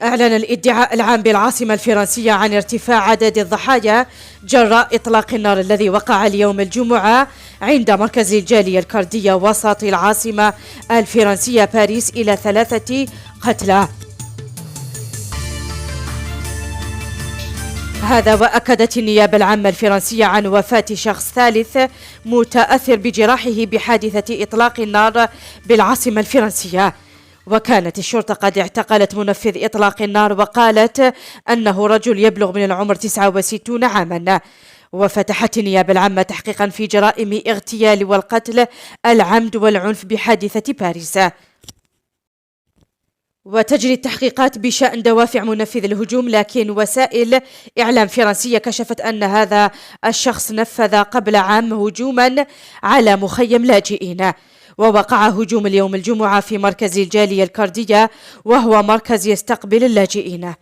أعلن الادعاء العام بالعاصمة الفرنسية عن ارتفاع عدد الضحايا جراء إطلاق النار الذي وقع اليوم الجمعة عند مركز الجالية الكردية وسط العاصمة الفرنسية باريس إلى 3 قتلى. هذا وأكدت النيابة العامة الفرنسية عن وفاة شخص ثالث متأثر بجراحه بحادثة إطلاق النار بالعاصمة الفرنسية. وكانت الشرطة قد اعتقلت منفذ إطلاق النار وقالت أنه رجل يبلغ من العمر 69 عاما. وفتحت النيابة العامة تحقيقا في جرائم اغتيال والقتل العمد والعنف بحادثة باريس. وتجري التحقيقات بشأن دوافع منفذ الهجوم، لكن وسائل إعلام فرنسية كشفت أن هذا الشخص نفذ قبل عام هجوما على مخيم لاجئين. ووقع هجوم اليوم الجمعة في مركز الجالية الكردية، وهو مركز يستقبل اللاجئين.